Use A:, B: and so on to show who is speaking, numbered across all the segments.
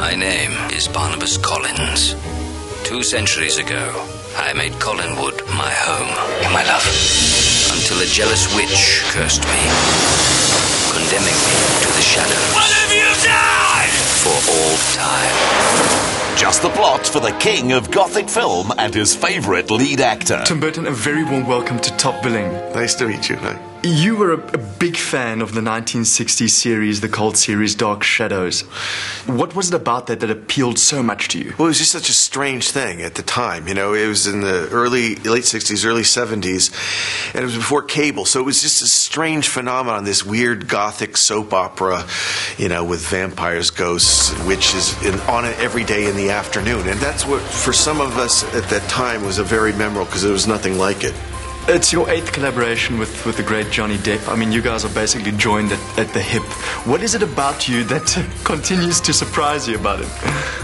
A: My name is Barnabas Collins. 2 centuries ago, I made Collinwood my home.
B: You're my love.
A: Until a jealous witch cursed me, condemning me to the shadows.
B: What have you done?
A: For all time.
C: Just the plot for the king of Gothic film and his favourite lead actor.
D: Tim Burton, a very warm welcome to Top Billing.
E: Nice to meet you. Hi.
D: You were a big fan of the 1960s series, the cult series Dark Shadows. What was it about that appealed so much to you?
E: Well, it was just such a strange thing at the time. You know, it was in the late 60s, early 70s, and it was before cable. So it was just a strange phenomenon, this weird Gothic soap opera, you know, with vampires, ghosts, and witches on it every day in the afternoon. And that's what, for some of us at that time, was a very memorable, because there was nothing like it.
D: It's your 8th collaboration with the great Johnny Depp. I mean, you guys are basically joined at the hip. What is it about you that continues to surprise you about it?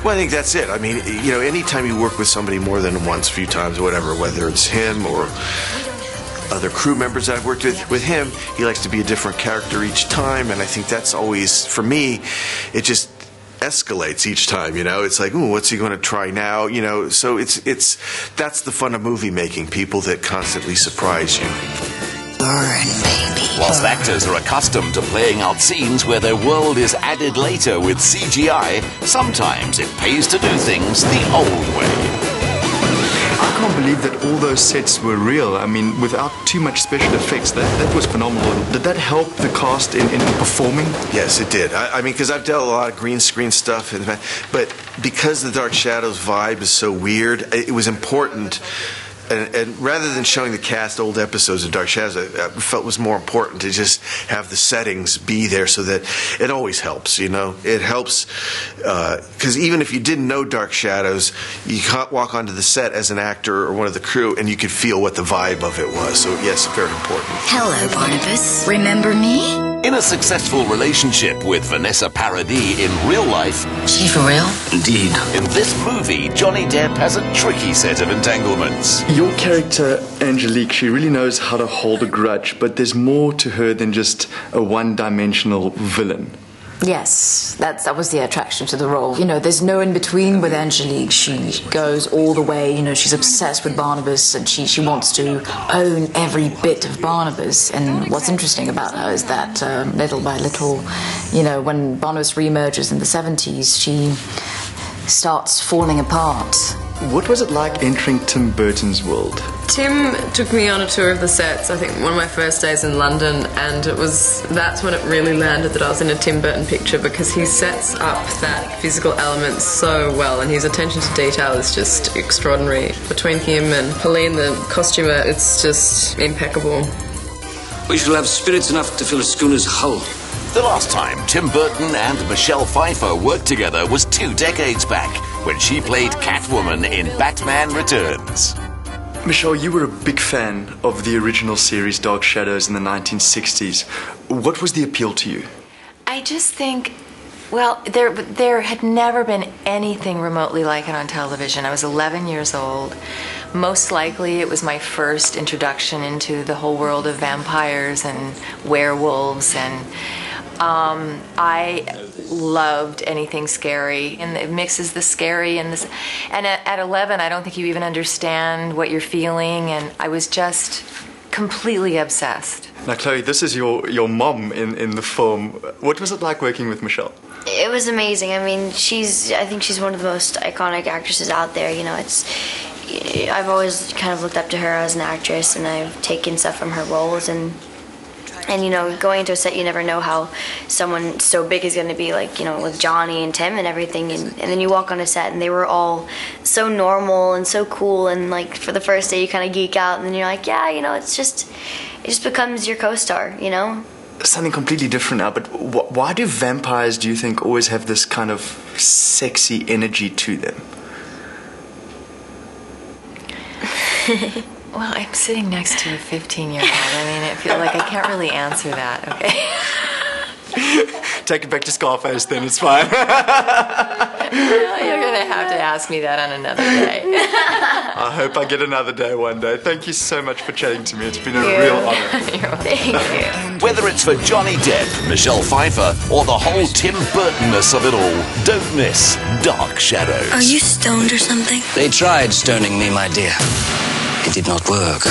E: Well, I think that's it. I mean, you know, anytime you work with somebody more than once, a few times, whatever, whether it's him or other crew members that I've worked with him, he likes to be a different character each time, and I think that's always, for me, it just escalates each time, you know. It's like, ooh, what's he going to try now, you know? So it's that's the fun of movie making, people that constantly surprise you.
B: Burn, baby.
C: Whilst actors are accustomed to playing out scenes where their world is added later with CGI, sometimes it pays to do things the old way.
D: I can't believe that all those sets were real. I mean, without too much special effects. That was phenomenal. Did that help the cast in performing?
E: Yes, it did. I mean, because I've dealt a lot of green screen stuff, but because the Dark Shadows vibe is so weird, it was important. And rather than showing the cast old episodes of Dark Shadows, I felt it was more important to just have the settings be there, so that it always helps, you know? It helps, because even if you didn't know Dark Shadows, you can't walk onto the set as an actor or one of the crew, and you could feel what the vibe of it was. So, yes, very important.
B: Hello, Barnabas. Remember me?
C: In a successful relationship with Vanessa Paradis in real life,
B: She for real?
A: Indeed.
C: in this movie, Johnny Depp has a tricky set of entanglements.
D: Your character, Angelique, she really knows how to hold a grudge, but there's more to her than just a one-dimensional villain.
F: Yes, that was the attraction to the role. You know, there's no in-between with Angelique. She goes all the way, you know, she's obsessed with Barnabas, and she wants to own every bit of Barnabas. And what's interesting about her is that little by little, you know, when Barnabas reemerges in the 70s, she starts falling apart.
D: What was it like entering Tim Burton's world?
G: Tim took me on a tour of the sets, I think one of my first days in London, and that's when it really landed that I was in a Tim Burton picture, because he sets up that physical element so well, and his attention to detail is just extraordinary. Between him and Helene, the costumer, it's just impeccable.
A: We shall have spirits enough to fill a schooner's hull.
C: The last time Tim Burton and Michelle Pfeiffer worked together was 2 decades back, when she played Catwoman in Batman Returns.
D: Michelle, you were a big fan of the original series Dark Shadows in the 1960s. What was the appeal to you?
H: I just think, well, there had never been anything remotely like it on television. I was 11 years old. Most likely it was my first introduction into the whole world of vampires and werewolves, and I loved anything scary, and it mixes the scary and this. And at 11, I don't think you even understand what you're feeling, and I was just completely obsessed.
D: Now, Chloe, this is your mom in the film. What was it like working with Michelle?
I: It was amazing. I mean, I think she's one of the most iconic actresses out there. You know, I've always kind of looked up to her as an actress, and I've taken stuff from her roles, and you know, going into a set, you never know how someone so big is going to be, like, you know, with Johnny and Tim and everything, and then you walk on a set and they were all so normal and so cool, and like for the first day you kind of geek out, and then you're like, yeah, you know, it just becomes your co-star, you know.
D: Something completely different now, but why do vampires, do you think, always have this kind of sexy energy to them?
H: Well, I'm sitting next to a 15-year-old. I mean, I feel like I can't really answer that, okay?
D: Take it back to Scarface, then it's fine.
H: Well, you're going to have to ask me that on another day.
D: I hope I get another day one day. Thank you so much for chatting to me. It's been a real honor.
H: Thank you.
C: Whether it's for Johnny Depp, Michelle Pfeiffer, or the whole Tim Burton-ness of it all, don't miss Dark Shadows.
B: Are you stoned or something?
A: They tried stoning me, my dear. It did not work.